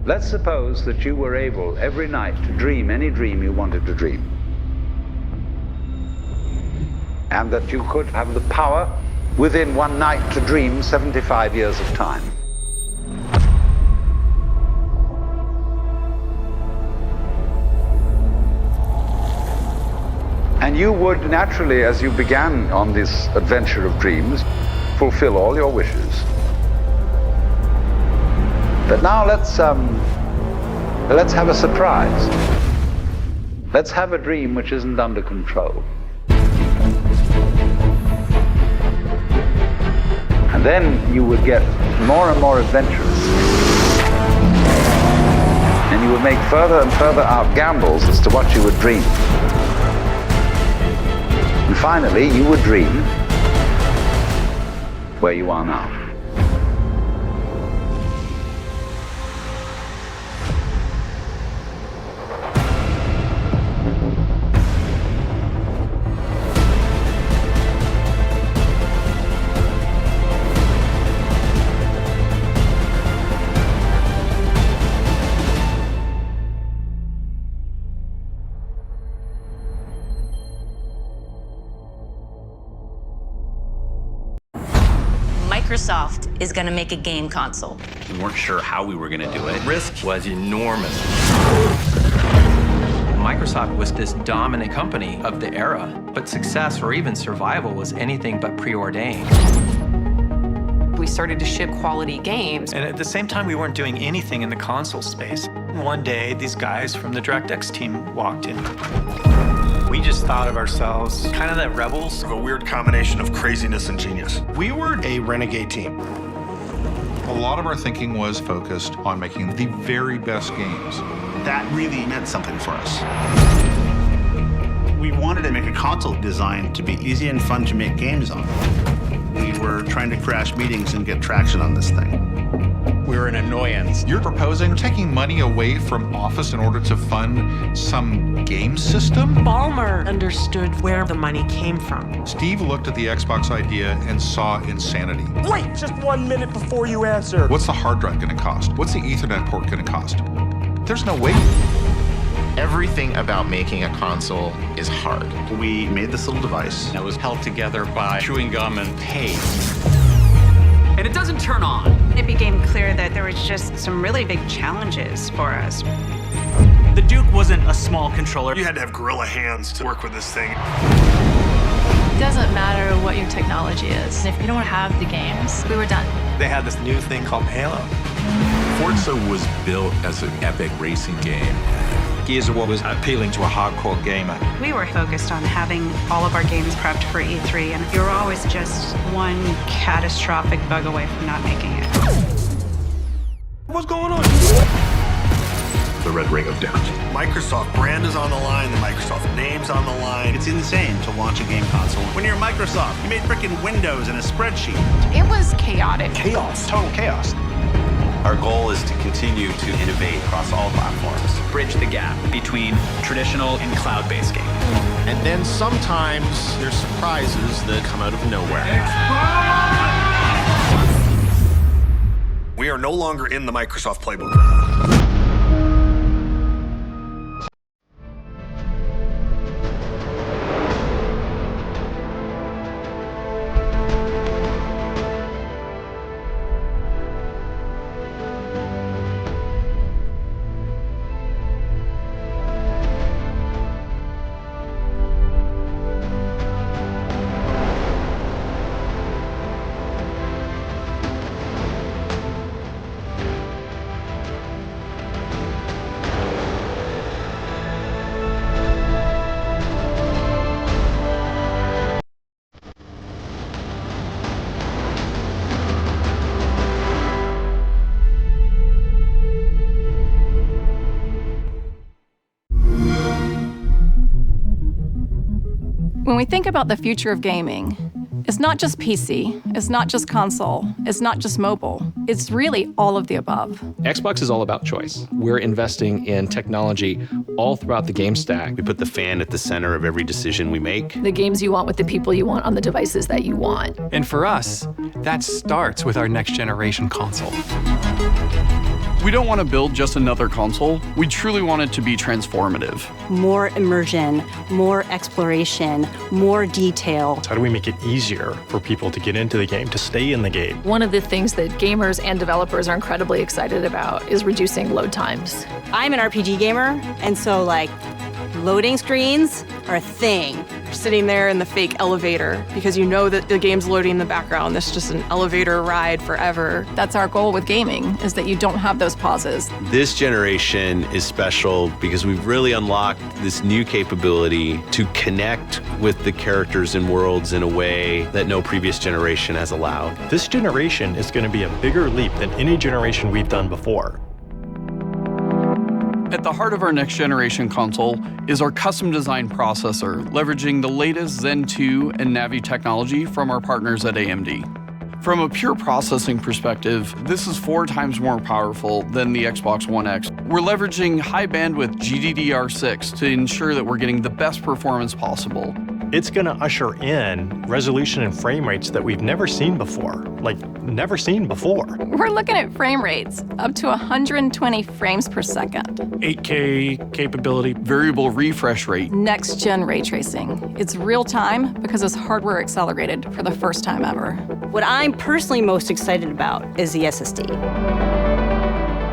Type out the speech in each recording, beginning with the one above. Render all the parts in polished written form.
Let's suppose that you were able every night to dream any dream you wanted to dream. And that you could have the power within one night to dream 75 years of time. And you would naturally, as you began on this adventure of dreams, fulfill all your wishes. But now let's have a surprise. Let's have a dream which isn't under control. And then you would get more and more adventurous. And you would make further and further out gambles as to what you would dream. And finally, you would dream where you are now. Microsoft is going to make a game console. We weren't sure how we were going to do it. Risk was enormous. Microsoft was this dominant company of the era, but success or even survival was anything but preordained. We started to ship quality games. And at the same time, we weren't doing anything in the console space. One day, these guys from the DirectX team walked in. We just thought of ourselves kind of the rebels. A weird combination of craziness and genius. We were a renegade team. A lot of our thinking was focused on making the very best games. That really meant something for us. We wanted to make a console designed to be easy and fun to make games on. We were trying to crash meetings and get traction on this thing. We're an annoyance. You're proposing taking money away from Office in order to fund some game system? Ballmer understood where the money came from. Steve looked at the Xbox idea and saw insanity. Wait just 1 minute before you answer. What's the hard drive going to cost? What's the Ethernet port going to cost? There's no way. Everything about making a console is hard. We made this little device that was held together by chewing gum and paste. And it doesn't turn on. It became clear that there was just some really big challenges for us. The Duke wasn't a small controller. You had to have gorilla hands to work with this thing. It doesn't matter what your technology is. If you don't have the games, we were done. They had this new thing called Halo. Forza was built as an epic racing game. Gears of War was appealing to a hardcore gamer. We were focused on having all of our games prepped for E3, and you were always just one catastrophic bug away from not making it. What's going on? The Red Ring of Death. Microsoft brand is on the line, the Microsoft name's on the line. It's insane to launch a game console. When you're Microsoft, you made frickin' Windows and a spreadsheet. It was chaotic. Chaos, total chaos. Our goal is to continue to innovate across all platforms. Bridge the gap between traditional and cloud-based games. And then sometimes there's surprises that come out of nowhere. We are no longer in the Microsoft playbook. When we think about the future of gaming, it's not just PC, it's not just console, it's not just mobile. It's really all of the above. Xbox is all about choice. We're investing in technology all throughout the game stack. We put the fan at the center of every decision we make. The games you want with the people you want on the devices that you want. And for us, that starts with our next generation console. We don't want to build just another console. We truly want it to be transformative. More immersion, more exploration, more detail. How do we make it easier for people to get into the game, to stay in the game? One of the things that gamers and developers are incredibly excited about is reducing load times. I'm an RPG gamer, and so like loading screens are a thing. You're sitting there in the fake elevator because you know that the game's loading in the background. This is just an elevator ride forever. That's our goal with gaming, is that you don't have those pauses. This generation is special because we've really unlocked this new capability to connect with the characters and worlds in a way that no previous generation has allowed. This generation is going to be a bigger leap than any generation we've done before. At the heart of our next generation console is our custom design processor, leveraging the latest Zen 2 and Navi technology from our partners at AMD. From a pure processing perspective, this is 4 times more powerful than the Xbox One X. We're leveraging high bandwidth GDDR6 to ensure that we're getting the best performance possible. It's going to usher in resolution and frame rates that we've never seen before. Like, never seen before. We're looking at frame rates up to 120 frames per second. 8K capability, variable refresh rate. Next-gen ray tracing. It's real time because it's hardware accelerated for the first time ever. What I'm personally most excited about is the SSD.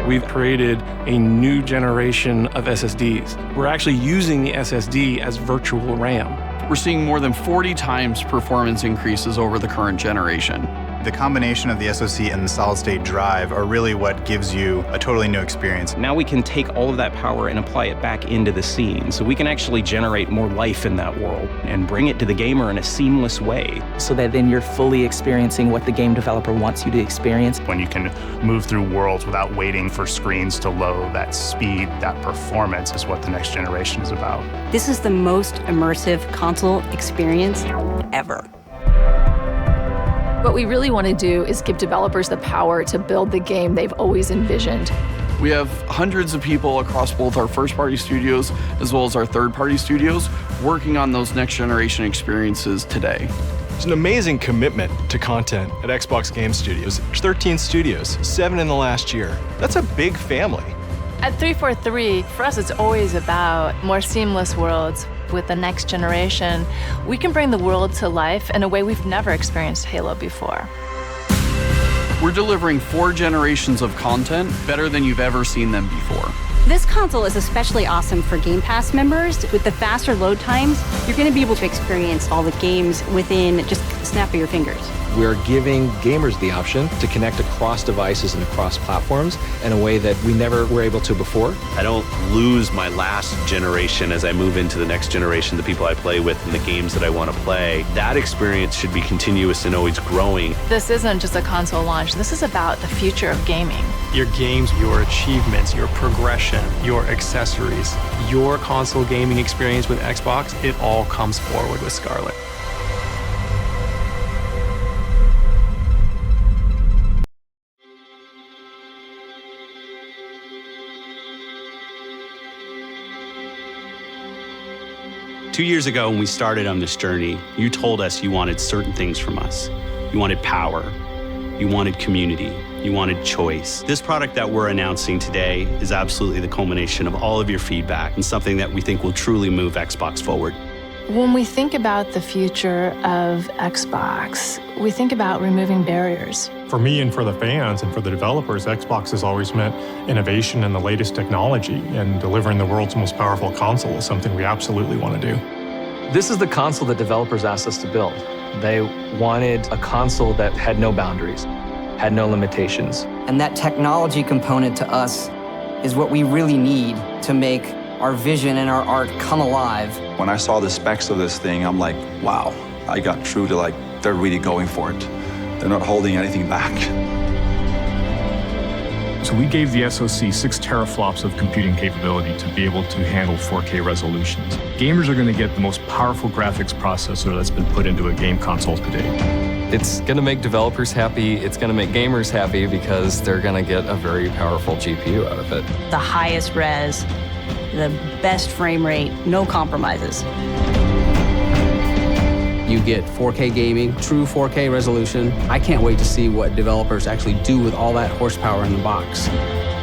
We've created a new generation of SSDs. We're actually using the SSD as virtual RAM. We're seeing more than 40 times performance increases over the current generation. The combination of the SoC and the solid-state drive are really what gives you a totally new experience. Now we can take all of that power and apply it back into the scene, so we can actually generate more life in that world and bring it to the gamer in a seamless way. So that then you're fully experiencing what the game developer wants you to experience. When you can move through worlds without waiting for screens to load, that speed, that performance is what the next generation is about. This is the most immersive console experience ever. What we really want to do is give developers the power to build the game they've always envisioned. We have hundreds of people across both our first-party studios as well as our third-party studios working on those next-generation experiences today. There's an amazing commitment to content at Xbox Game Studios. There's 13 studios, 7 in the last year. That's a big family. At 343, for us, it's always about more seamless worlds. With the next generation, we can bring the world to life in a way we've never experienced Halo before. We're delivering 4 generations of content better than you've ever seen them before. This console is especially awesome for Game Pass members. With the faster load times, you're going to be able to experience all the games within just a snap of your fingers. We're giving gamers the option to connect across devices and across platforms in a way that we never were able to before. I don't lose my last generation as I move into the next generation, the people I play with and the games that I want to play. That experience should be continuous and always growing. This isn't just a console launch. This is about the future of gaming. Your games, your achievements, your progression, your accessories, your console gaming experience with Xbox, it all comes forward with Scarlett. Two years ago, when we started on this journey, you told us you wanted certain things from us. You wanted power, you wanted community, you wanted choice. This product that we're announcing today is absolutely the culmination of all of your feedback and something that we think will truly move Xbox forward. When we think about the future of Xbox, we think about removing barriers. For me and for the fans and for the developers, Xbox has always meant innovation and the latest technology, and delivering the world's most powerful console is something we absolutely want to do. This is the console that developers asked us to build. They wanted a console that had no boundaries, had no limitations. And that technology component to us is what we really need to make our vision and our art come alive. When I saw the specs of this thing, I'm like, wow, I got through to they're really going for it. They're not holding anything back. So we gave the SoC 6 teraflops of computing capability to be able to handle 4K resolutions. Gamers are going to get the most powerful graphics processor that's been put into a game console to date. It's going to make developers happy, it's going to make gamers happy because they're going to get a very powerful GPU out of it. The highest res, the best frame rate, no compromises. You get 4K gaming, true 4K resolution. I can't wait to see what developers actually do with all that horsepower in the box.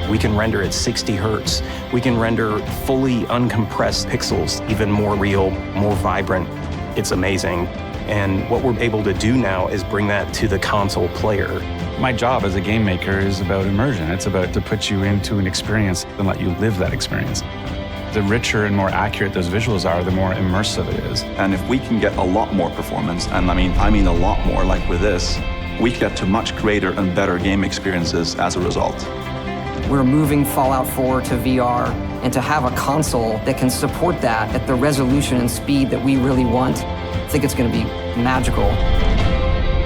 We can render at 60 hertz. We can render fully uncompressed pixels, even more real, more vibrant. It's amazing. And what we're able to do now is bring that to the console player. My job as a game maker is about immersion. It's about to put you into an experience and let you live that experience. The richer and more accurate those visuals are, the more immersive it is. And if we can get a lot more performance, and I mean a lot more, like with this, we get to much greater and better game experiences as a result. We're moving Fallout 4 to VR, and to have a console that can support that at the resolution and speed that we really want, I think it's going to be magical.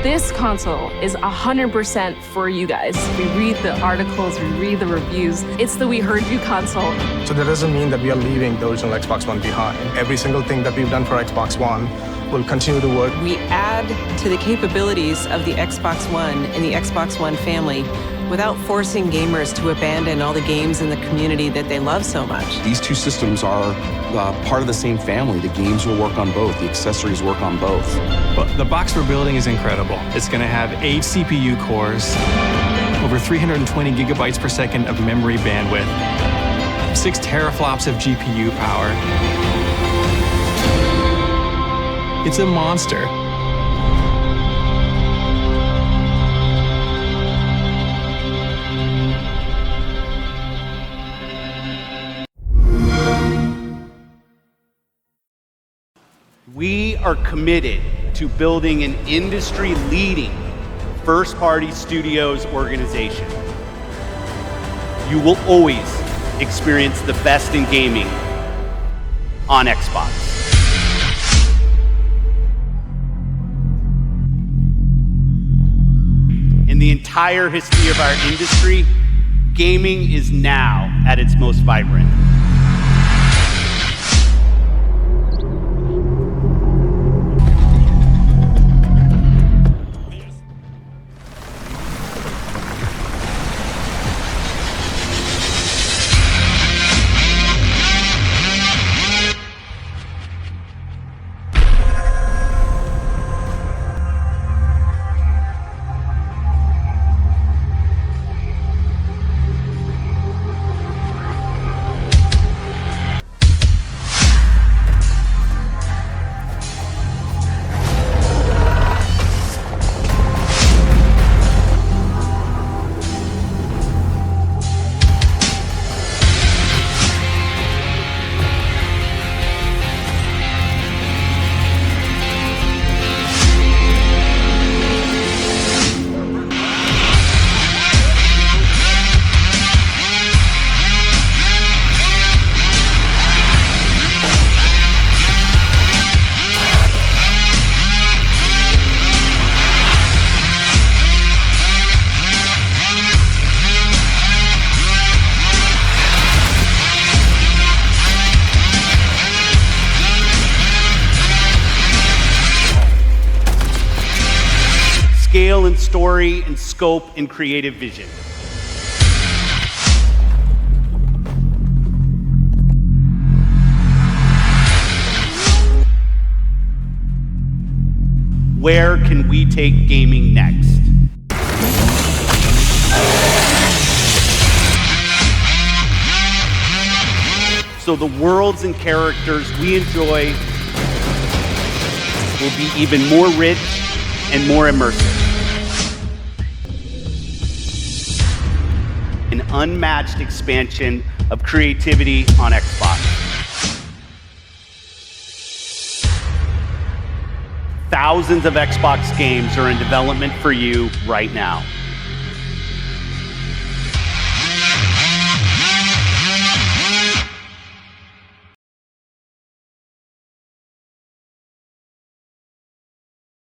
This console is 100% for you guys. We read the articles, we read the reviews. It's the We Heard You console. So that doesn't mean that we are leaving the original Xbox One behind. Every single thing that we've done for Xbox One will continue to work. We add to the capabilities of the Xbox One and the Xbox One family without forcing gamers to abandon all the games in the community that they love so much. These two systems are part of the same family. The games will work on both. The accessories work on both. But the box we're building is incredible. It's going to have 8 CPU cores, over 320 gigabytes per second of memory bandwidth, 6 teraflops of GPU power. It's a monster. We are committed to building an industry-leading first-party studios organization. You will always experience the best in gaming on Xbox. In the entire history of our industry, gaming is now at its most vibrant. Scale and story and scope and creative vision. Where can we take gaming next? So the worlds and characters we enjoy will be even more rich and more immersive. An unmatched expansion of creativity on Xbox. Thousands of Xbox games are in development for you right now.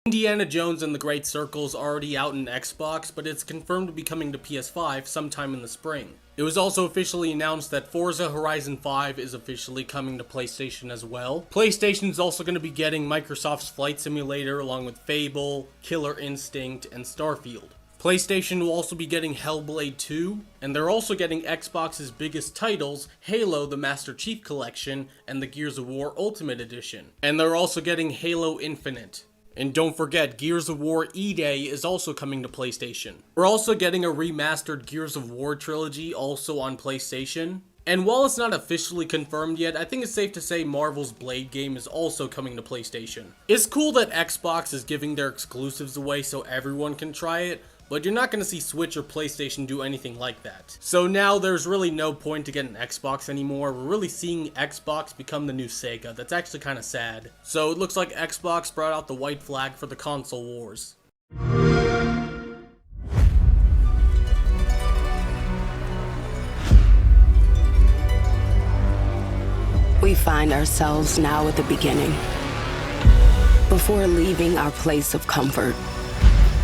Indiana Jones and the Great Circle is already out in Xbox, but it's confirmed to be coming to PS5 sometime in the spring. It was also officially announced that Forza Horizon 5 is officially coming to PlayStation as well. PlayStation is also going to be getting Microsoft's Flight Simulator along with Fable, Killer Instinct, and Starfield. PlayStation will also be getting Hellblade 2, and they're also getting Xbox's biggest titles, Halo the Master Chief Collection and the Gears of War Ultimate Edition. And they're also getting Halo Infinite. And don't forget, Gears of War E-Day is also coming to PlayStation. We're also getting a remastered Gears of War trilogy also on PlayStation. And while it's not officially confirmed yet, I think it's safe to say Marvel's Blade game is also coming to PlayStation. It's cool that Xbox is giving their exclusives away so everyone can try it, but you're not going to see Switch or PlayStation do anything like that. So now there's really no point to get an Xbox anymore. We're really seeing Xbox become the new Sega. That's actually kind of sad. So it looks like Xbox brought out the white flag for the console wars. We find ourselves now at the beginning. Before leaving our place of comfort.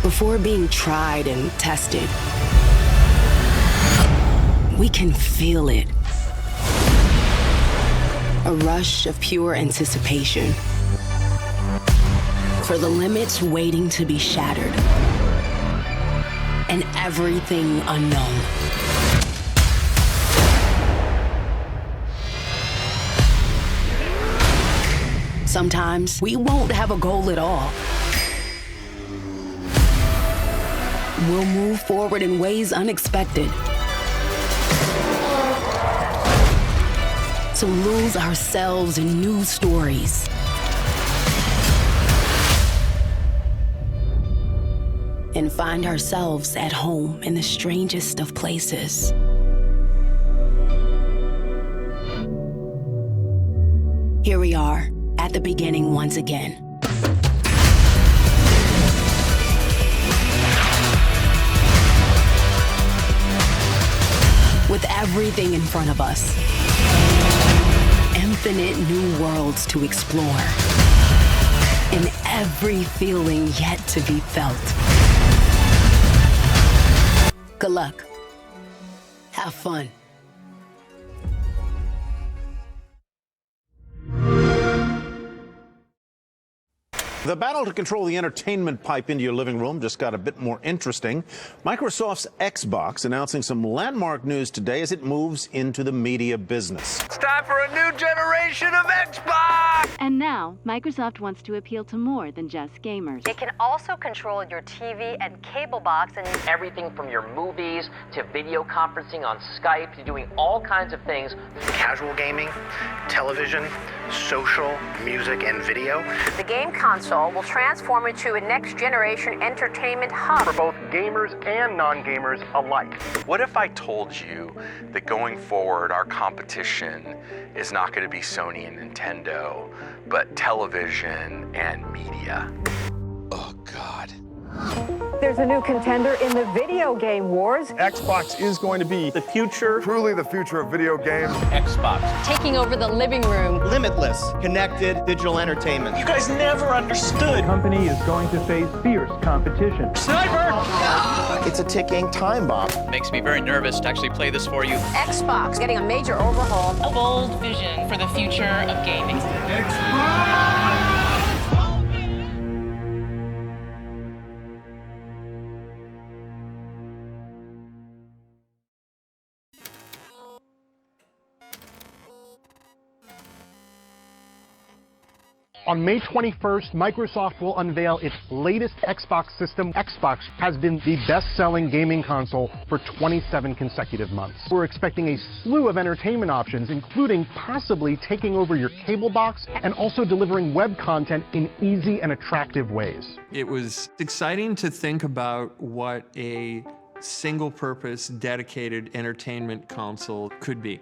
Before being tried and tested. We can feel it. A rush of pure anticipation. For the limits waiting to be shattered. And everything unknown. Sometimes we won't have a goal at all. We'll move forward in ways unexpected. To lose ourselves in new stories. And find ourselves at home in the strangest of places. Here we are. At the beginning once again. With everything in front of us. Infinite new worlds to explore. And every feeling yet to be felt. Good luck. Have fun. The battle to control the entertainment pipe into your living room just got a bit more interesting. Microsoft's Xbox announcing some landmark news today as it moves into the media business. It's time for a new generation of Xbox! And now, Microsoft wants to appeal to more than just gamers. It can also control your TV and cable box and everything from your movies to video conferencing on Skype to doing all kinds of things. Casual gaming, television, social, music, and video. The game console will transform into a next-generation entertainment hub for both gamers and non-gamers alike. What if I told you that going forward, our competition is not going to be Sony and Nintendo, but television and media? Oh, God. There's a new contender in the video game wars. Xbox is going to be the future. Truly the future of video games. Xbox. Taking over the living room. Limitless, connected digital entertainment. You guys never understood. The company is going to face fierce competition. Sniper! It's a ticking time bomb. Makes me very nervous to actually play this for you. Xbox getting a major overhaul. A bold vision for the future of gaming. Xbox! On May 21st, Microsoft will unveil its latest Xbox system. Xbox has been the best-selling gaming console for 27 consecutive months. We're expecting a slew of entertainment options, including possibly taking over your cable box and also delivering web content in easy and attractive ways. It was exciting to think about what a single-purpose, dedicated entertainment console could be.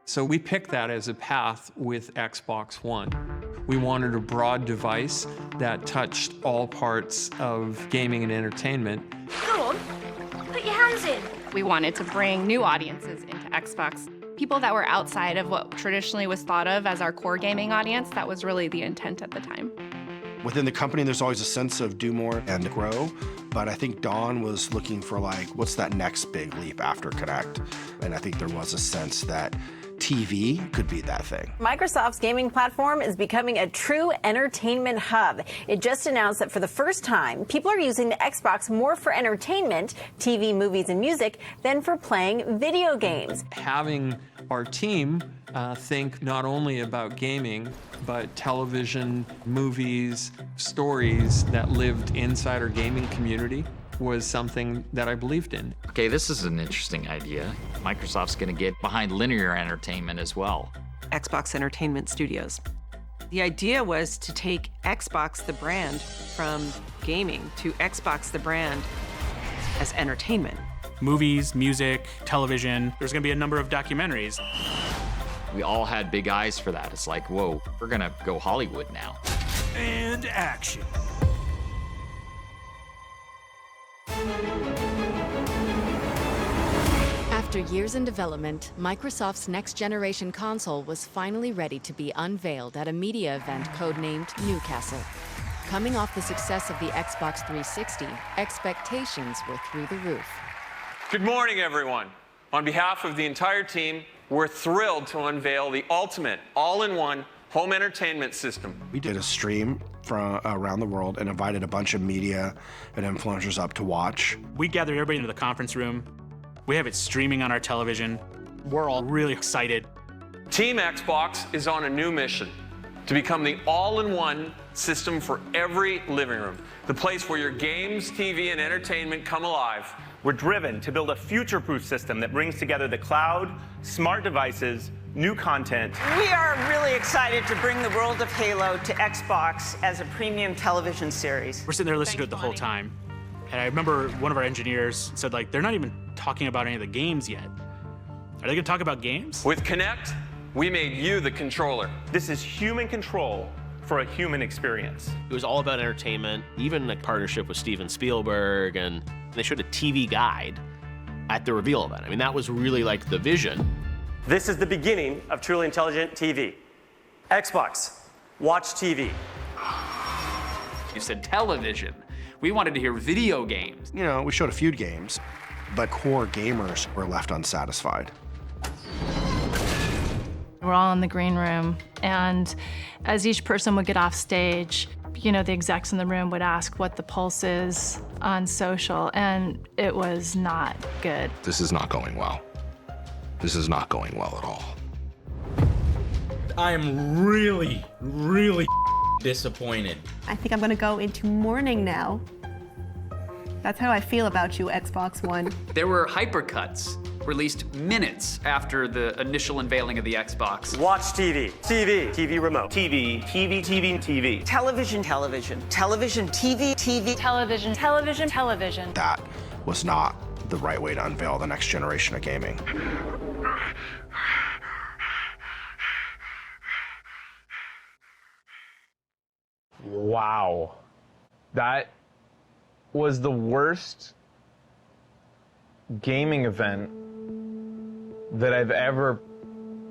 So we picked that as a path with Xbox One. We wanted a broad device that touched all parts of gaming and entertainment. Go on, put your hands in. We wanted to bring new audiences into Xbox. People that were outside of what traditionally was thought of as our core gaming audience. That was really the intent at the time. Within the company, there's always a sense of do more and grow, but I think Dawn was looking for like, what's that next big leap after Connect? And I think there was a sense that TV could be that thing. Microsoft's gaming platform is becoming a true entertainment hub. It just announced that for the first time, people are using the Xbox more for entertainment, TV, movies, and music, than for playing video games. Having our team think not only about gaming, but television, movies, stories that lived inside our gaming community was something that I believed in. Okay, this is an interesting idea. Microsoft's going to get behind linear entertainment as well. Xbox Entertainment Studios. The idea was to take Xbox, the brand, from gaming to Xbox, the brand, as entertainment. Movies, music, television. There's going to be a number of documentaries. We all had big eyes for that. It's like, whoa, we're going to go Hollywood now. And action. After years in development, Microsoft's next-generation console was finally ready to be unveiled at a media event codenamed Newcastle. Coming off the success of the Xbox 360, expectations were through the roof. Good morning, everyone. On behalf of the entire team, we're thrilled to unveil the ultimate all-in-one home entertainment system. We did a stream from around the world and invited a bunch of media and influencers up to watch. We gathered everybody into the conference room. We have it streaming on our television. We're all really excited. Team Xbox is on a new mission to become the all-in-one system for every living room, the place where your games, TV, and entertainment come alive. We're driven to build a future-proof system that brings together the cloud, smart devices, new content. We are really excited to bring the world of Halo to Xbox as a premium television series. We're sitting there listening to it the whole time. And I remember one of our engineers said, like, they're not even talking about any of the games yet. Are they gonna talk about games? With Kinect, we made you the controller. This is human control for a human experience. It was all about entertainment, even a partnership with Steven Spielberg, and they showed a TV guide at the reveal event. I mean, that was really like the vision. This is the beginning of truly intelligent TV. Xbox, watch TV. You said television. We wanted to hear video games. You know, we showed a few games, but core gamers were left unsatisfied. We're all in the green room, and as each person would get off stage, you know, the execs in the room would ask what the pulse is on social, and it was not good. This is not going well. This is not going well at all. I am really, really disappointed. I think I'm gonna go into mourning now. That's how I feel about you, Xbox One. There were hypercuts released minutes after the initial unveiling of the Xbox. Watch TV. TV. TV remote. TV. TV. TV. TV. Television. Television. Television. TV. TV. Television, television, television. That was not the right way to unveil the next generation of gaming. Wow. That was the worst gaming event that I've ever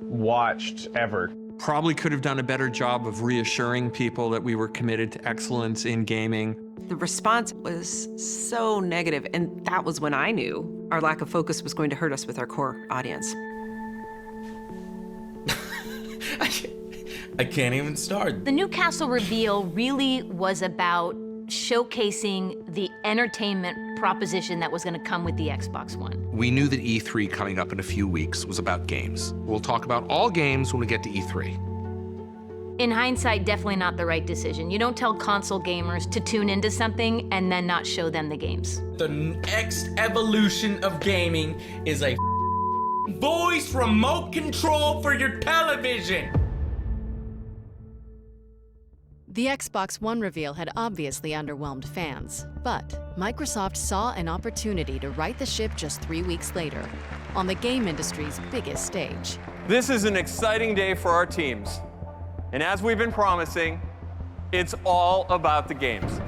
watched, ever. Probably could have done a better job of reassuring people that we were committed to excellence in gaming. The response was so negative, and that was when I knew our lack of focus was going to hurt us with our core audience. I can't even start. The Newcastle reveal really was about showcasing the entertainment proposition that was going to come with the Xbox One. We knew that E3 coming up in a few weeks was about games. We'll talk about all games when we get to E3. In hindsight, definitely not the right decision. You don't tell console gamers to tune into something and then not show them the games. The next evolution of gaming is a voice remote control for your television. The Xbox One reveal had obviously underwhelmed fans, but Microsoft saw an opportunity to right the ship just 3 weeks later, on the game industry's biggest stage. This is an exciting day for our teams. And as we've been promising, it's all about the games.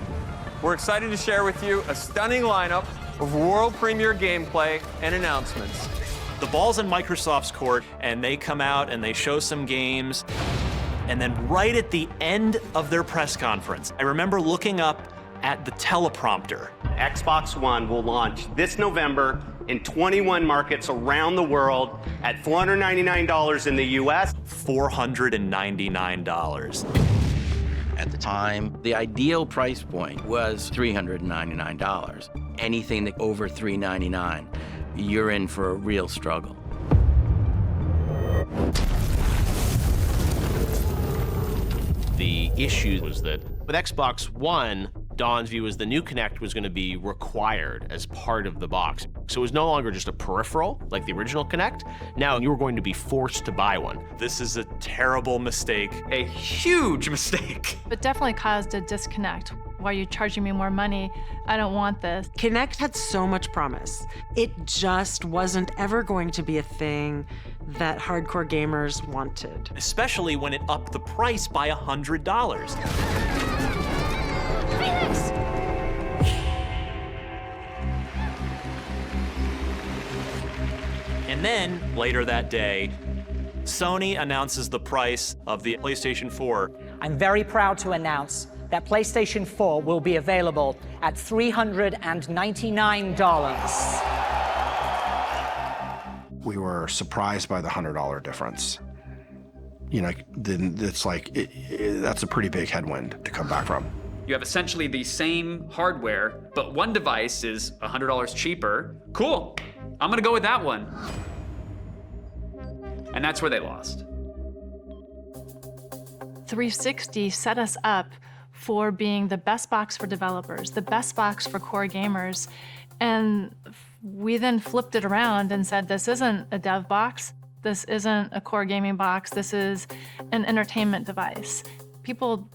We're excited to share with you a stunning lineup of world premiere gameplay and announcements. The ball's in Microsoft's court, and they come out and they show some games. And then right at the end of their press conference, I remember looking up at the teleprompter. Xbox One will launch this November in 21 markets around the world at $499 in the US. $499. At the time, the ideal price point was $399. Anything that over $399, you're in for a real struggle. The issue was that with Xbox One, Don's view was the new Kinect was going to be required as part of the box. So it was no longer just a peripheral, like the original Kinect. Now you were going to be forced to buy one. This is a terrible mistake. A huge mistake. It definitely caused a disconnect. Why are you charging me more money? I don't want this. Kinect had so much promise. It just wasn't ever going to be a thing that hardcore gamers wanted. Especially when it upped the price by $100. And then, later that day, Sony announces the price of the PlayStation 4. I'm very proud to announce that PlayStation 4 will be available at $399. We were surprised by the $100 difference. You know, then it's like, that's a pretty big headwind to come back from. You have essentially the same hardware, but one device is $100 cheaper. Cool, I'm gonna go with that one. And that's where they lost. 360 set us up for being the best box for developers, the best box for core gamers. And we then flipped it around and said, this isn't a dev box, this isn't a core gaming box, this is an entertainment device. People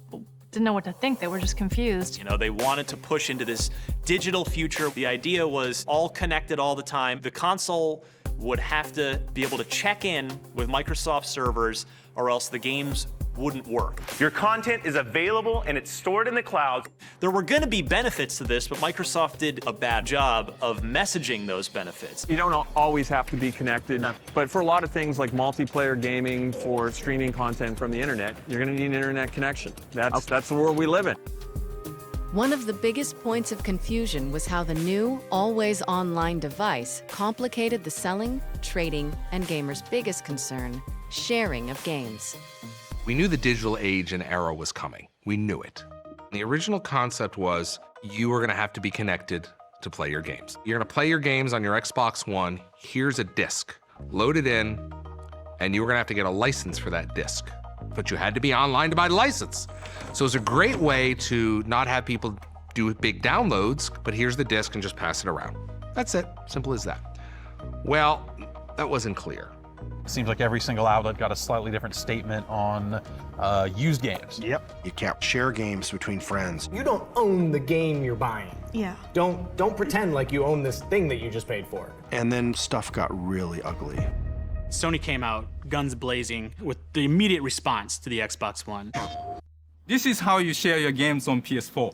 didn't know what to think, they were just confused. You know, they wanted to push into this digital future. The idea was all connected all the time. The console would have to be able to check in with Microsoft servers or else the games wouldn't work. Your content is available and it's stored in the cloud. There were going to be benefits to this, but Microsoft did a bad job of messaging those benefits. You don't always have to be connected, but for a lot of things like multiplayer gaming, for streaming content from the internet, you're going to need an internet connection. That's the world we live in. One of the biggest points of confusion was how the new, always online device complicated the selling, trading, and gamers' biggest concern, sharing of games. We knew the digital age and era was coming. We knew it. The original concept was you were gonna have to be connected to play your games. You're gonna play your games on your Xbox One, here's a disc, load it in, and you were gonna have to get a license for that disc. But you had to be online to buy the license. So it was a great way to not have people do big downloads, but here's the disc and just pass it around. That's it, simple as that. Well, that wasn't clear. Seems like every single outlet got a slightly different statement on used games. Yep. You can't share games between friends. You don't own the game you're buying. Yeah. Don't pretend like you own this thing that you just paid for. And then stuff got really ugly. Sony came out, guns blazing, with the immediate response to the Xbox One. This is how you share your games on PS4.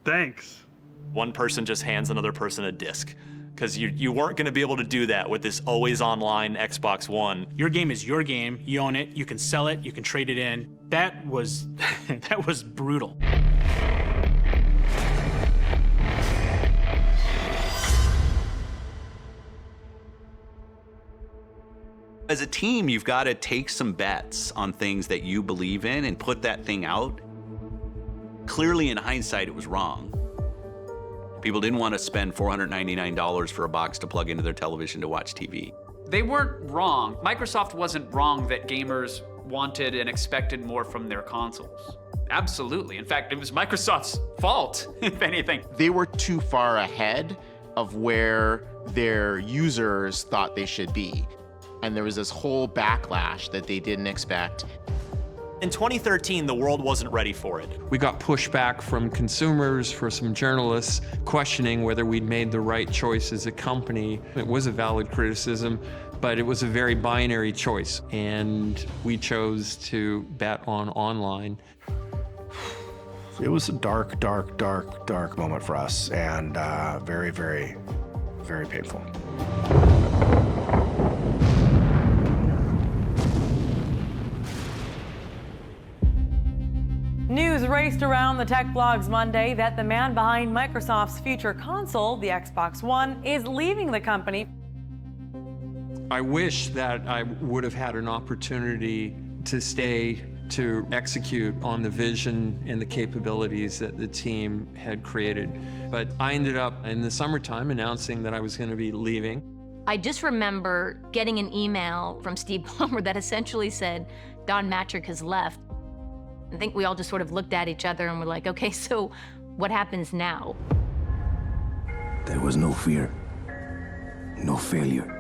Thanks. One person just hands another person a disc, because you weren't going to be able to do that with this always online Xbox One. Your game is your game, you own it, you can sell it, you can trade it in. That was, that was brutal. As a team, you've got to take some bets on things that you believe in and put that thing out. Clearly, in hindsight, it was wrong. People didn't want to spend $499 for a box to plug into their television to watch TV. They weren't wrong. Microsoft wasn't wrong that gamers wanted and expected more from their consoles. Absolutely. In fact, it was Microsoft's fault, if anything. They were too far ahead of where their users thought they should be. And there was this whole backlash that they didn't expect. In 2013, the world wasn't ready for it. We got pushback from consumers, for some journalists, questioning whether we'd made the right choice as a company. It was a valid criticism, but it was a very binary choice, and we chose to bet on online. It was a dark, dark, dark, dark moment for us, and very, very, very painful. News raced around the tech blogs Monday that the man behind Microsoft's future console, the Xbox One, is leaving the company. I wish that I would have had an opportunity to stay to execute on the vision and the capabilities that the team had created. But I ended up in the summertime announcing that I was going to be leaving. I just remember getting an email from Steve Ballmer that essentially said, Don Mattrick has left. I think we all just sort of looked at each other and were like, okay, so what happens now? There was no fear, no failure.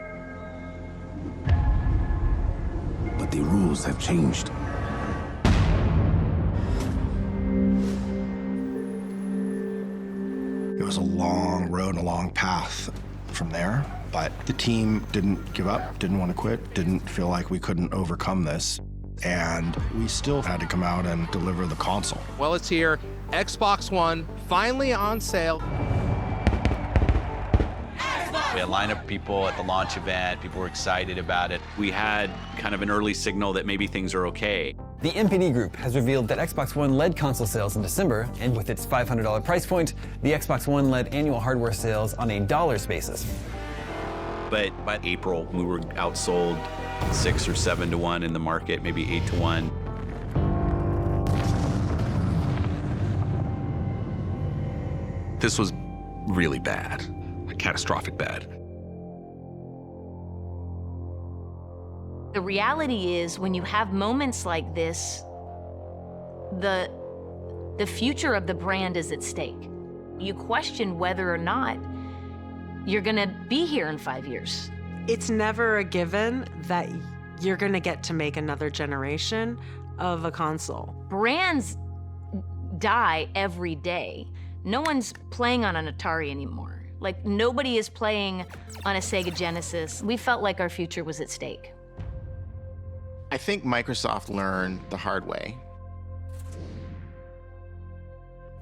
But the rules have changed. It was a long road and a long path from there, but the team didn't give up, didn't want to quit, didn't feel like we couldn't overcome this. And we still had to come out and deliver the console. Well, it's here. Xbox One, finally on sale. We had a lineup of people at the launch event. People were excited about it. We had kind of an early signal that maybe things are okay. The NPD Group has revealed that Xbox One led console sales in December, and with its $500 price point, the Xbox One led annual hardware sales on a dollars basis. But by April, we were outsold 6 or 7 to 1 in the market, maybe 8 to 1. This was really bad, like catastrophic bad. The reality is, when you have moments like this, the future of the brand is at stake. You question whether or not you're gonna be here in 5 years. It's never a given that you're gonna get to make another generation of a console. Brands die every day. No one's playing on an Atari anymore. Like, nobody is playing on a Sega Genesis. We felt like our future was at stake. I think Microsoft learned the hard way.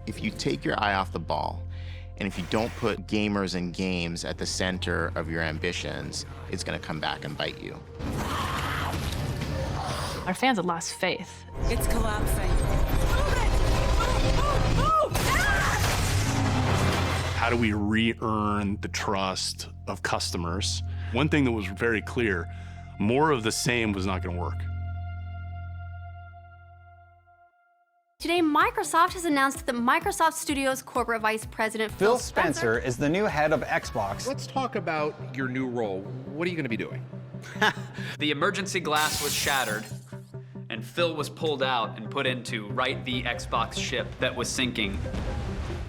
If you take your eye off the ball, and if you don't put gamers and games at the center of your ambitions, it's going to come back and bite you. Our fans had lost faith. It's collapsing. How do we re-earn the trust of customers? One thing that was very clear, more of the same was not going to work. Today, Microsoft has announced that Microsoft Studios Corporate Vice President Phil Spencer is the new head of Xbox. Let's talk about your new role. What are you going to be doing? The emergency glass was shattered, and Phil was pulled out and put in to right the Xbox ship that was sinking.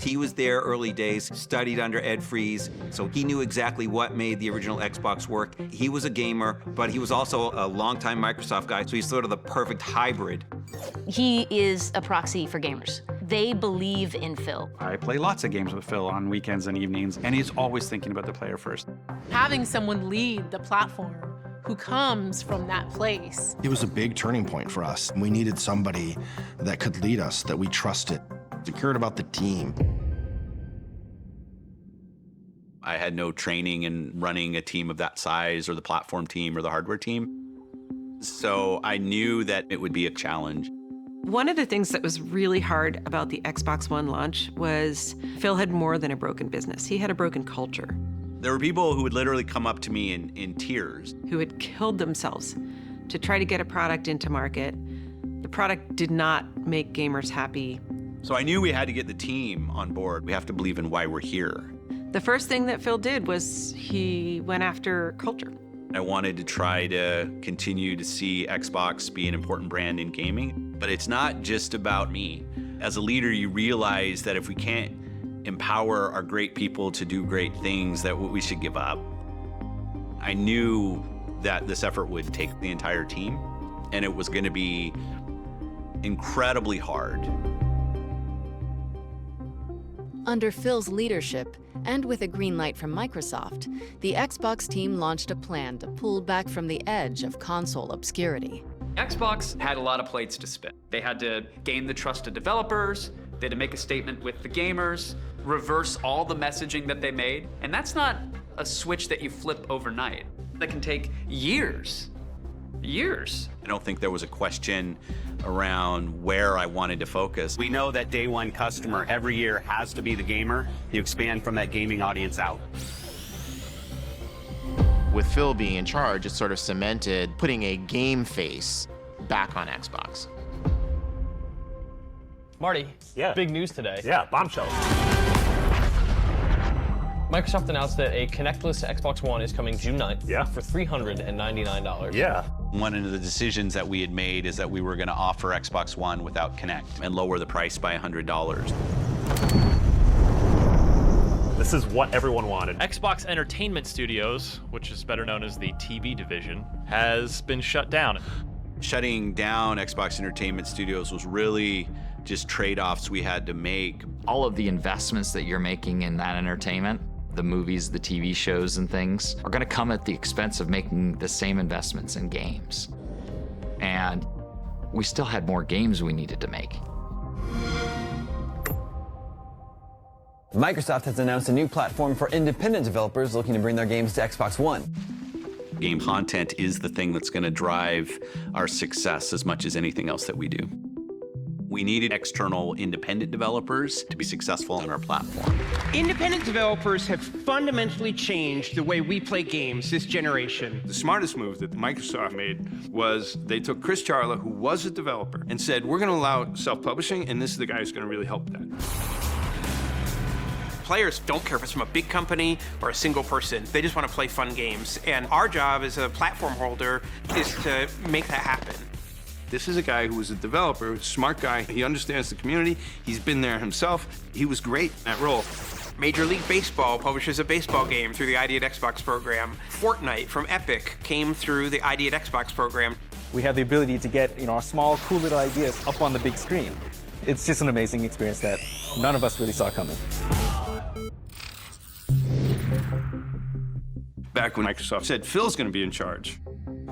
He was there early days, studied under Ed Fries, so he knew exactly what made the original Xbox work. He was a gamer, but he was also a longtime Microsoft guy, so he's sort of the perfect hybrid. He is a proxy for gamers. They believe in Phil. I play lots of games with Phil on weekends and evenings, and he's always thinking about the player first. Having someone lead the platform who comes from that place. It was a big turning point for us. We needed somebody that could lead us, that we trusted. We cared about the team. I had no training in running a team of that size, or the platform team, or the hardware team. So I knew that it would be a challenge. One of the things that was really hard about the Xbox One launch was Phil had more than a broken business. He had a broken culture. There were people who would literally come up to me in tears. Who had killed themselves to try to get a product into market. The product did not make gamers happy. So I knew we had to get the team on board. We have to believe in why we're here. The first thing that Phil did was he went after culture. I wanted to try to continue to see Xbox be an important brand in gaming, but it's not just about me. As a leader, you realize that if we can't empower our great people to do great things, that we should give up. I knew that this effort would take the entire team, and it was going to be incredibly hard. Under Phil's leadership, and with a green light from Microsoft, the Xbox team launched a plan to pull back from the edge of console obscurity. Xbox had a lot of plates to spin. They had to gain the trust of developers, they had to make a statement with the gamers, reverse all the messaging that they made, and that's not a switch that you flip overnight. That can take years. years. I don't think there was a question around where I wanted to focus. We know that day one customer every year has to be the gamer. You expand from that gaming audience out. With Phil being in charge, it sort of cemented putting a game face back on Xbox. Marty, big news today. Yeah, bombshell. Microsoft announced that a connectless Xbox One is coming June 9th for $399. Yeah. One of the decisions that we had made is that we were going to offer Xbox One without Kinect and lower the price by $100. This is what everyone wanted. Xbox Entertainment Studios, which is better known as the TV division, has been shut down. Shutting down Xbox Entertainment Studios was really just trade-offs we had to make. All of the investments that you're making in that entertainment, the movies, the TV shows and things, are gonna come at the expense of making the same investments in games. And we still had more games we needed to make. Microsoft has announced a new platform for independent developers looking to bring their games to Xbox One. Game content is the thing that's going to drive our success as much as anything else that we do. We needed external independent developers to be successful on our platform. Independent developers have fundamentally changed the way we play games this generation. The smartest move that Microsoft made was they took Chris Charla, who was a developer, and said, we're going to allow self-publishing, and this is the guy who's going to really help that. Players don't care if it's from a big company or a single person. They just want to play fun games. And our job as a platform holder is to make that happen. This is a guy who was a developer, a smart guy. He understands the community. He's been there himself. He was great in that role. Major League Baseball publishes a baseball game through the ID at Xbox program. Fortnite from Epic came through the ID at Xbox program. We have the ability to get, our small, cool little ideas up on the big screen. It's just an amazing experience that none of us really saw coming. Back when Microsoft said Phil's going to be in charge,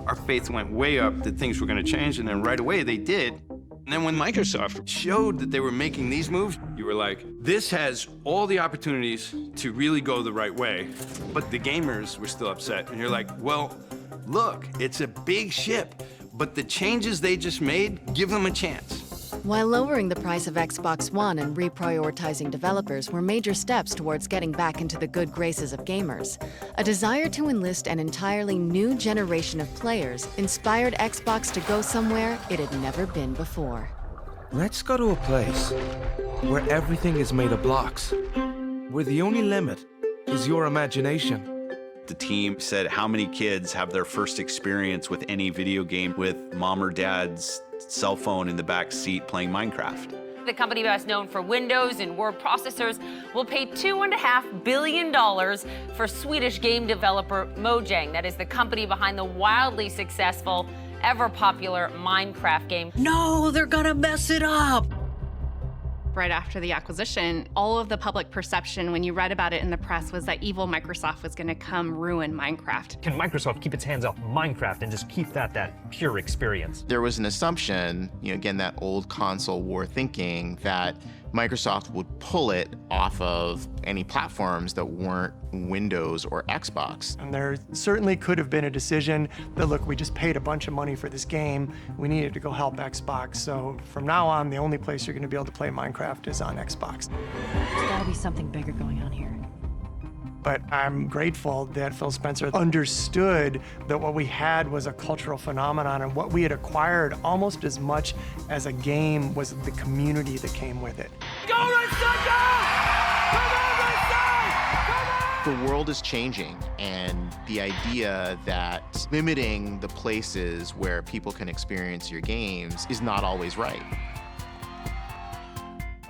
our faith went way up that things were going to change, and then right away they did. And then when Microsoft showed that they were making these moves, you were like, this has all the opportunities to really go the right way. But the gamers were still upset. And you're like, well, look, it's a big ship, but the changes they just made, give them a chance. While lowering the price of Xbox One and reprioritizing developers were major steps towards getting back into the good graces of gamers, a desire to enlist an entirely new generation of players inspired Xbox to go somewhere it had never been before. Let's go to a place where everything is made of blocks, where the only limit is your imagination. The team said, how many kids have their first experience with any video game with mom or dad's cell phone in the back seat playing Minecraft? The company best known for Windows and word processors will pay $2.5 billion for Swedish game developer Mojang. That is the company behind the wildly successful, ever-popular Minecraft game. No, they're gonna mess it up! Right after the acquisition, all of the public perception when you read about it in the press was that evil Microsoft was going to come ruin Minecraft. Can Microsoft keep its hands off Minecraft and just keep that pure experience? There was an assumption, again, that old console war thinking that Microsoft would pull it off of any platforms that weren't Windows or Xbox. And there certainly could have been a decision that, look, we just paid a bunch of money for this game. We needed to go help Xbox. So from now on, the only place you're going to be able to play Minecraft is on Xbox. There's got to be something bigger going on here. But I'm grateful that Phil Spencer understood that what we had was a cultural phenomenon, and what we had acquired almost as much as a game was the community that came with it. Go Red The world is changing, and the idea that limiting the places where people can experience your games is not always right.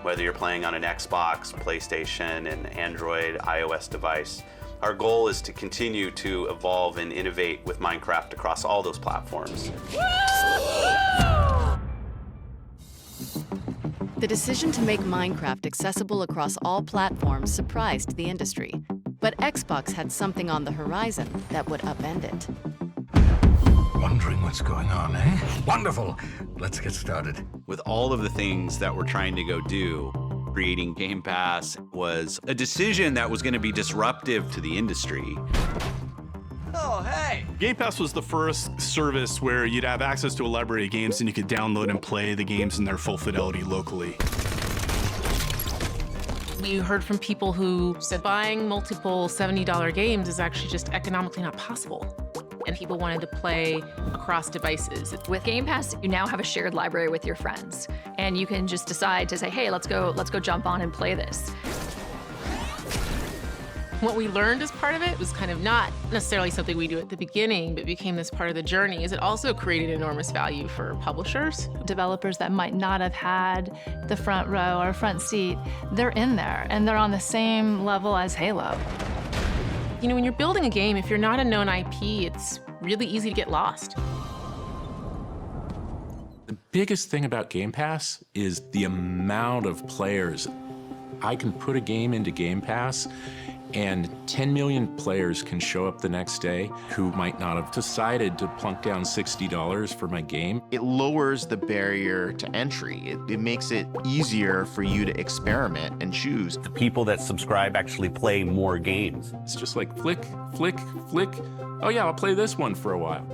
Whether you're playing on an Xbox, PlayStation, an Android, iOS device, our goal is to continue to evolve and innovate with Minecraft across all those platforms. The decision to make Minecraft accessible across all platforms surprised the industry. But Xbox had something on the horizon that would upend it. Wondering what's going on, eh? Wonderful. Let's get started. With all of the things that we're trying to go do, creating Game Pass was a decision that was going to be disruptive to the industry. Oh, hey! Game Pass was the first service where you'd have access to a library of games and you could download and play the games in their full fidelity locally. We heard from people who said buying multiple $70 games is actually just economically not possible. And people wanted to play across devices. With Game Pass, you now have a shared library with your friends. And you can just decide to say, hey, let's go jump on and play this. What we learned as part of it was kind of not necessarily something we do at the beginning, but became this part of the journey, is it also created enormous value for publishers. Developers that might not have had the front row or front seat, they're in there, and they're on the same level as Halo. You know, when you're building a game, if you're not a known IP, it's really easy to get lost. The biggest thing about Game Pass is the amount of players. I can put a game into Game Pass and 10 million players can show up the next day who might not have decided to plunk down $60 for my game. It lowers the barrier to entry. It makes it easier for you to experiment and choose. The people that subscribe actually play more games. It's just like flick, flick, flick. Oh yeah, I'll play this one for a while.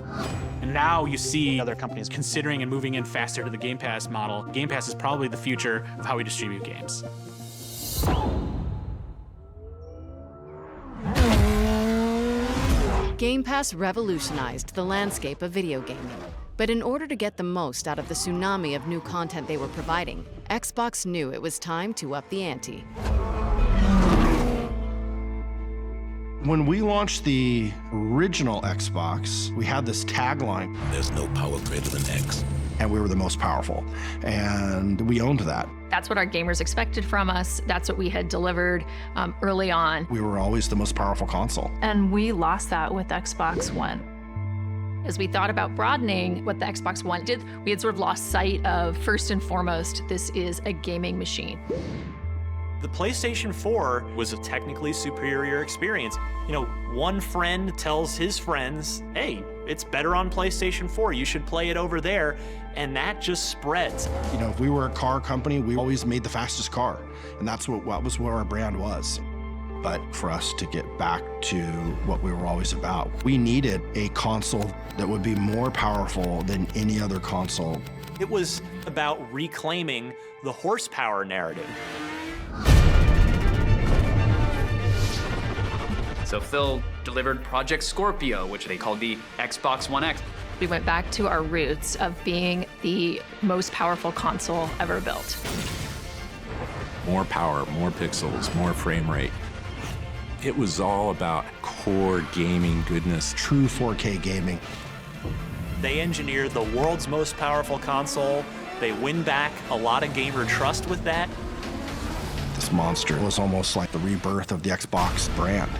And now you see other companies considering and moving in faster to the Game Pass model. Game Pass is probably the future of how we distribute games. Game Pass revolutionized the landscape of video gaming. But in order to get the most out of the tsunami of new content they were providing, Xbox knew it was time to up the ante. When we launched the original Xbox, we had this tagline. There's no power greater than X. And we were the most powerful. And we owned that. That's what our gamers expected from us. That's what we had delivered early on. We were always the most powerful console. And we lost that with Xbox One. As we thought about broadening what the Xbox One did, we had sort of lost sight of, first and foremost, this is a gaming machine. The PlayStation 4 was a technically superior experience. You know, one friend tells his friends, hey, it's better on PlayStation 4, you should play it over there, and that just spreads. You know, if we were a car company, we always made the fastest car, and that's what our brand was. But for us to get back to what we were always about, we needed a console that would be more powerful than any other console. It was about reclaiming the horsepower narrative. So Phil delivered Project Scorpio, which they called the Xbox One X. We went back to our roots of being the most powerful console ever built. More power, more pixels, more frame rate. It was all about core gaming goodness. True 4K gaming. They engineered the world's most powerful console. They win back a lot of gamer trust with that. This monster was almost like the rebirth of the Xbox brand.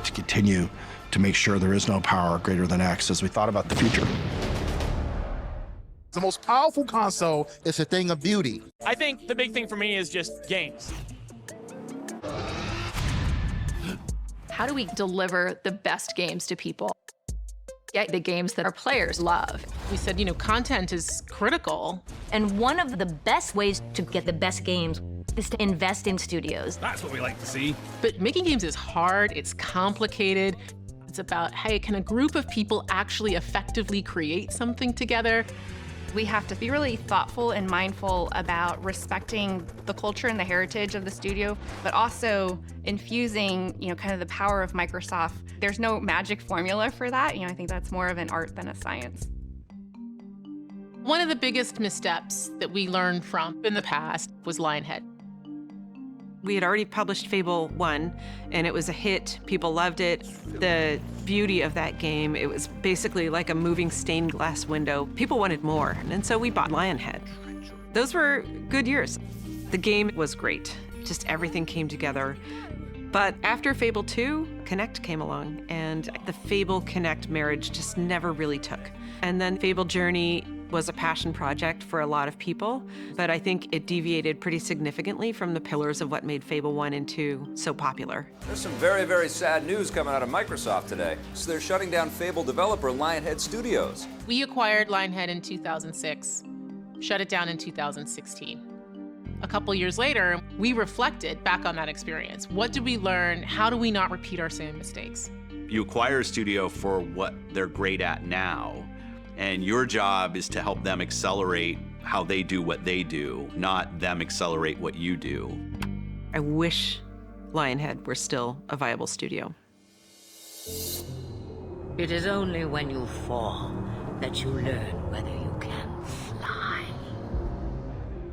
To continue to make sure there is no power greater than X as we thought about the future. The most powerful console is a thing of beauty. I think the big thing for me is just games. How do we deliver the best games to people? Get the games that our players love. We said, you know, content is critical. And one of the best ways to get the best games is to invest in studios. That's what we like to see. But making games is hard, it's complicated. It's about, hey, can a group of people actually effectively create something together? We have to be really thoughtful and mindful about respecting the culture and the heritage of the studio, but also infusing, you know, kind of the power of Microsoft. There's no magic formula for that. You know, I think that's more of an art than a science. One of the biggest missteps that we learned from in the past was Lionhead. We had already published Fable 1, and it was a hit. People loved it. The beauty of that game, it was basically like a moving stained glass window. People wanted more, and so we bought Lionhead. Those were good years. The game was great. Just everything came together. But after Fable 2, Connect came along, and the Fable Connect marriage just never really took. And then Fable Journey was a passion project for a lot of people, but I think it deviated pretty significantly from the pillars of what made Fable 1 and 2 so popular. There's some very, very sad news coming out of Microsoft today. So they're shutting down Fable developer Lionhead Studios. We acquired Lionhead in 2006, shut it down in 2016. A couple years later, we reflected back on that experience. What did we learn? How do we not repeat our same mistakes? You acquire a studio for what they're great at now, and your job is to help them accelerate how they do what they do, not them accelerate what you do. I wish Lionhead were still a viable studio. It is only when you fall that you learn whether you can fly.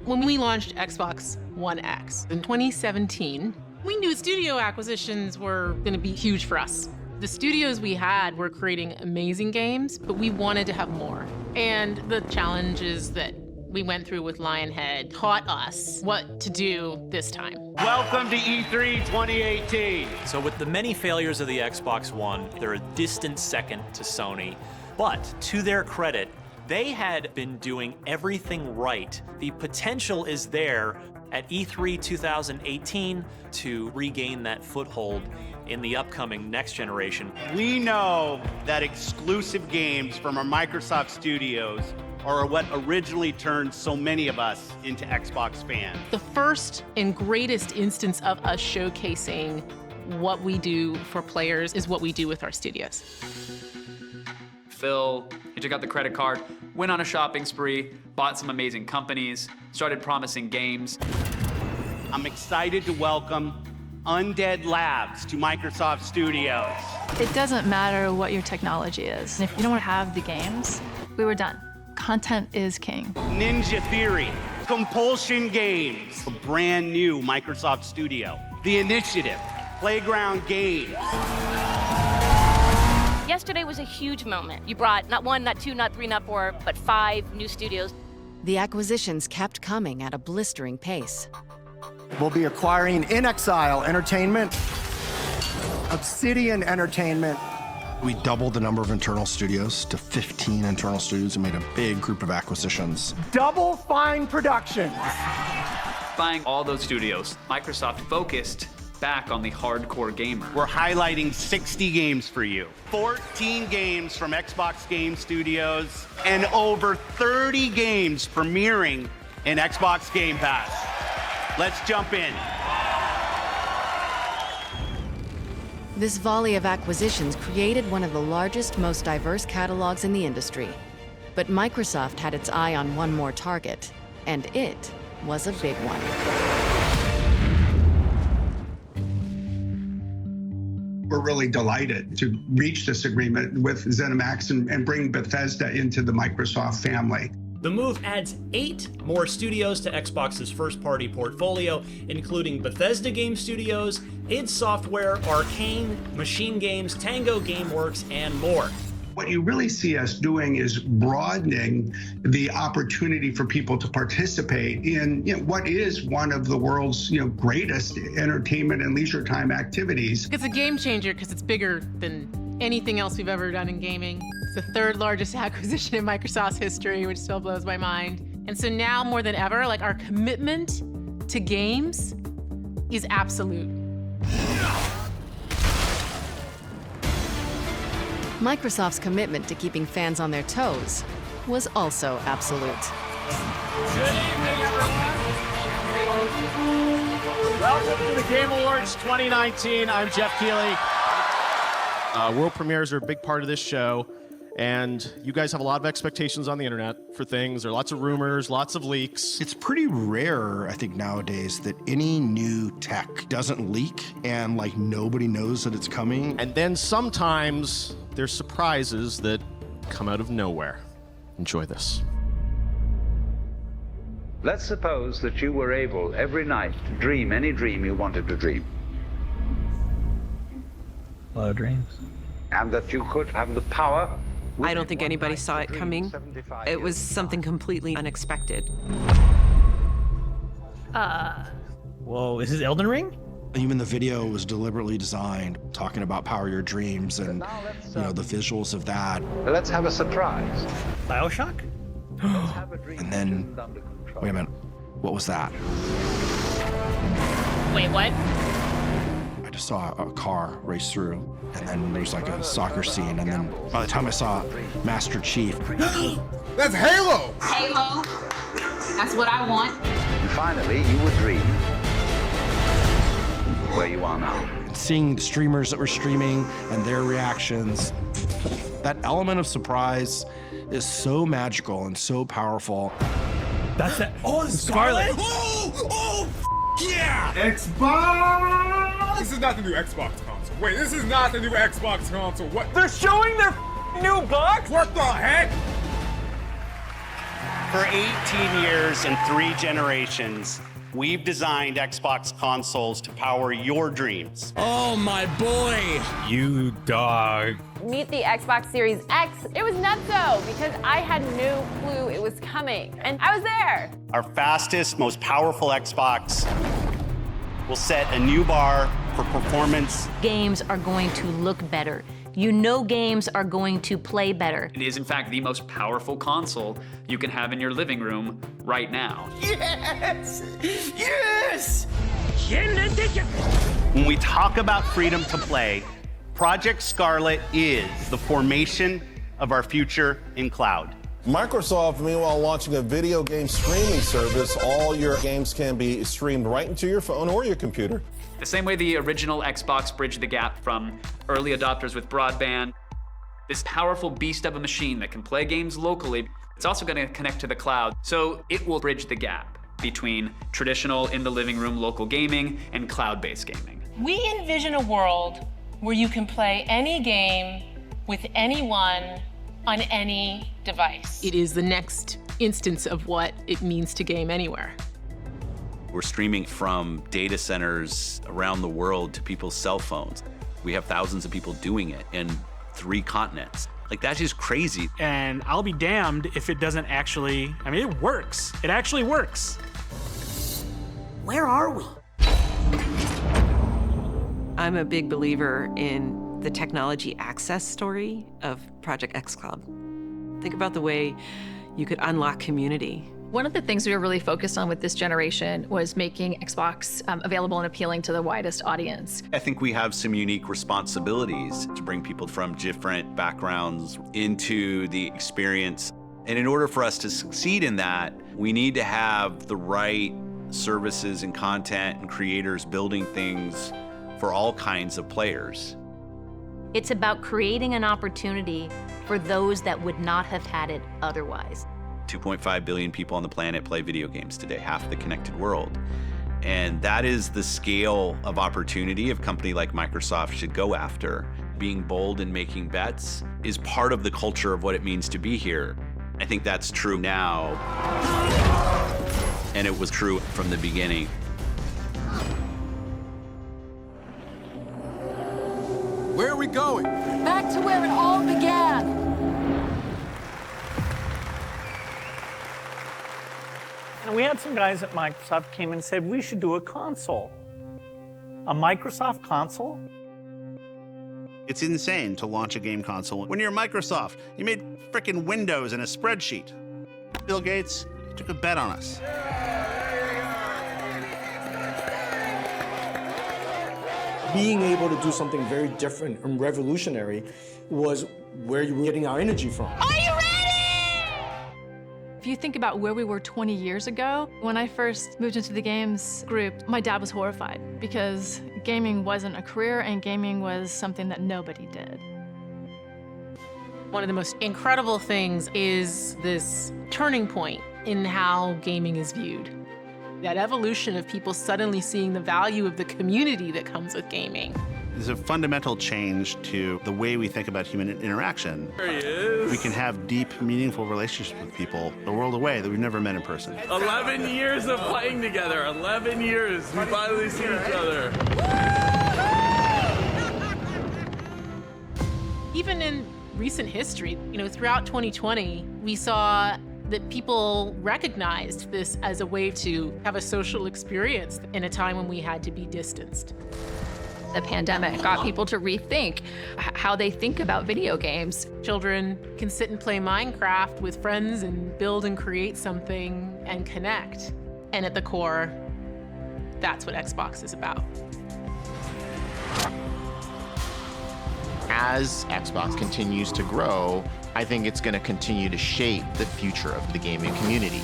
When we launched Xbox One X in 2017, we knew studio acquisitions were going to be huge for us. The studios we had were creating amazing games, but we wanted to have more. And the challenges that we went through with Lionhead taught us what to do this time. Welcome to E3 2018. So with the many failures of the Xbox One, they're a distant second to Sony. But to their credit, they had been doing everything right. The potential is there at E3 2018 to regain that foothold in the upcoming next generation. We know that exclusive games from our Microsoft studios are what originally turned so many of us into Xbox fans. The first and greatest instance of us showcasing what we do for players is what we do with our studios. Phil, he took out the credit card, went on a shopping spree, bought some amazing companies, started promising games. I'm excited to welcome Undead Labs to Microsoft Studios. It doesn't matter what your technology is. If you don't have the games, we were done. Content is king. Ninja Theory, Compulsion Games, a brand new Microsoft studio. The Initiative, Playground Games. Yesterday was a huge moment. You brought not one, not two, not three, not four, but 5 new studios. The acquisitions kept coming at a blistering pace. We'll be acquiring In Exile Entertainment, Obsidian Entertainment. We doubled the number of internal studios to 15 internal studios and made a big group of acquisitions. Double Fine Productions. Buying all those studios, Microsoft focused back on the hardcore gamer. We're highlighting 60 games for you. 14 games from Xbox Game Studios and over 30 games premiering in Xbox Game Pass. Let's jump in. This volley of acquisitions created one of the largest, most diverse catalogs in the industry. But Microsoft had its eye on one more target, and it was a big one. We're really delighted to reach this agreement with ZeniMax and bring Bethesda into the Microsoft family. The move adds 8 more studios to Xbox's first-party portfolio, including Bethesda Game Studios, id Software, Arcane, Machine Games, Tango Gameworks, and more. What you really see us doing is broadening the opportunity for people to participate in what is one of the world's greatest entertainment and leisure time activities. It's a game changer because it's bigger than anything else we've ever done in gaming. It's the 3rd largest acquisition in Microsoft's history, which still blows my mind. And so now more than ever, our commitment to games is absolute. Microsoft's commitment to keeping fans on their toes was also absolute. Good evening, everyone. Welcome to the Game Awards 2019. I'm Jeff Keighley. World premieres are a big part of this show, and you guys have a lot of expectations on the internet for things. There are lots of rumors, lots of leaks. It's pretty rare, I think, nowadays that any new tech doesn't leak and nobody knows that it's coming. And then sometimes there's surprises that come out of nowhere. Enjoy this. Let's suppose that you were able every night to dream any dream you wanted to dream. A lot of dreams. And that you could have the power. I don't think anybody saw it coming. It was something completely unexpected. Whoa, is this Elden Ring? Even the video was deliberately designed, talking about power your dreams and the visuals of that. Let's have a surprise. BioShock? And then, wait a minute, what was that? Wait, what? I just saw a car race through, and then there's a soccer scene, and then by the time I saw Master Chief, That's Halo! Halo. That's what I want. And finally, you would dream where you are now. seeing the streamers that were streaming and their reactions. That element of surprise is so magical and so powerful. That's it. Oh, it's Scarlet! Oh, yeah! Xbox! This is not the new Xbox console. Wait, this is not the new Xbox console. What? They're showing their new box? What the heck? For 18 years and 3 generations, we've designed Xbox consoles to power your dreams. Oh, my boy! You dog. Meet the Xbox Series X. It was nutso because I had no clue it was coming, and I was there. Our fastest, most powerful Xbox will set a new bar for performance. Games are going to look better. You know games are going to play better. It is, in fact, the most powerful console you can have in your living room right now. Yes! Yes! When we talk about freedom to play, Project Scarlet is the formation of our future in cloud. Microsoft, meanwhile, launching a video game streaming service. All your games can be streamed right into your phone or your computer. The same way the original Xbox bridged the gap from early adopters with broadband, this powerful beast of a machine that can play games locally, it's also going to connect to the cloud. So it will bridge the gap between traditional in the living room local gaming and cloud-based gaming. We envision a world where you can play any game with anyone on any device. It is the next instance of what it means to game anywhere. We're streaming from data centers around the world to people's cell phones. We have thousands of people doing it in 3 continents. Like, that's just crazy. And I'll be damned if it doesn't actually, I mean, it works. It actually works. Where are we? I'm a big believer in the technology access story of Project xCloud. Think about the way you could unlock community. One of the things we were really focused on with this generation was making Xbox available and appealing to the widest audience. I think we have some unique responsibilities to bring people from different backgrounds into the experience. And in order for us to succeed in that, we need to have the right services and content and creators building things for all kinds of players. It's about creating an opportunity for those that would not have had it otherwise. 2.5 billion people on the planet play video games today, half the connected world. And that is the scale of opportunity a company like Microsoft should go after. Being bold and making bets is part of the culture of what it means to be here. I think that's true now, and it was true from the beginning. Where are we going? Back to where it all began. And we had some guys at Microsoft came and said, we should do a console. A Microsoft console? It's insane to launch a game console. When you're Microsoft, you made frickin' Windows and a spreadsheet. Bill Gates took a bet on us. Being able to do something very different and revolutionary was where you were getting our energy from. Are you ready? If you think about where we were 20 years ago, when I first moved into the games group, my dad was horrified because gaming wasn't a career and gaming was something that nobody did. One of the most incredible things is this turning point in how gaming is viewed. That evolution of people suddenly seeing the value of the community that comes with gaming. There's a fundamental change to the way we think about human interaction. There he is. We can have deep, meaningful relationships with people the world away that we've never met in person. 11 years of playing together. 11 years. We finally see each other. Even in recent history, throughout 2020, we saw that people recognized this as a way to have a social experience in a time when we had to be distanced. The pandemic got people to rethink how they think about video games. Children can sit and play Minecraft with friends and build and create something and connect. And at the core, that's what Xbox is about. As Xbox continues to grow, I think it's going to continue to shape the future of the gaming community.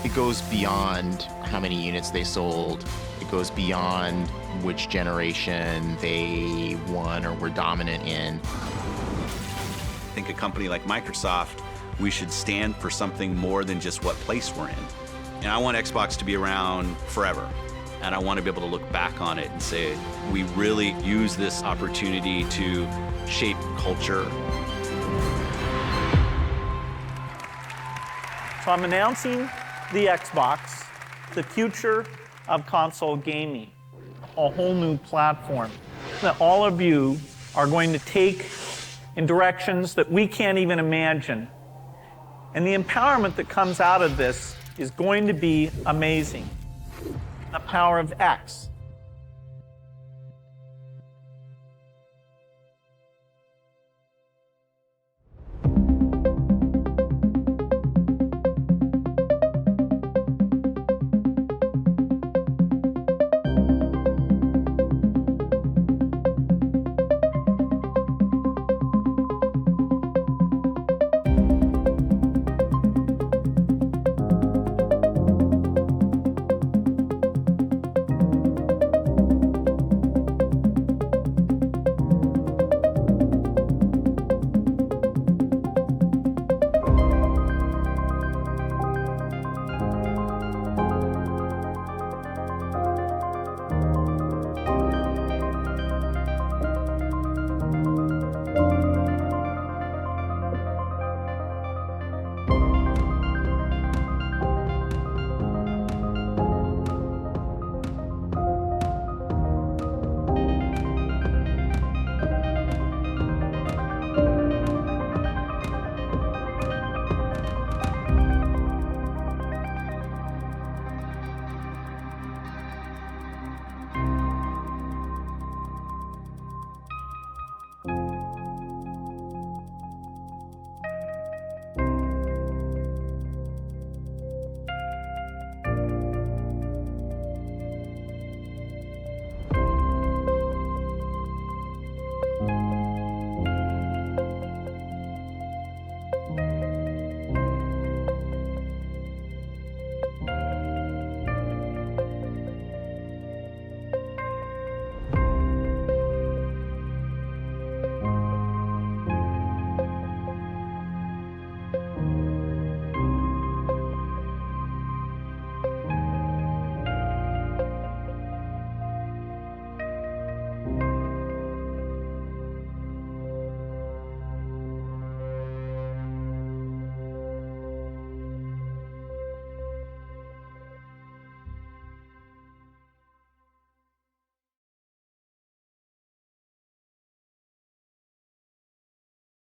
It goes beyond how many units they sold. It goes beyond which generation they won or were dominant in. I think a company like Microsoft, we should stand for something more than just what place we're in. And I want Xbox to be around forever. And I want to be able to look back on it and say, we really use this opportunity to shape culture. So I'm announcing the Xbox, the future of console gaming, a whole new platform that all of you are going to take in directions that we can't even imagine. And the empowerment that comes out of this is going to be amazing. The power of X.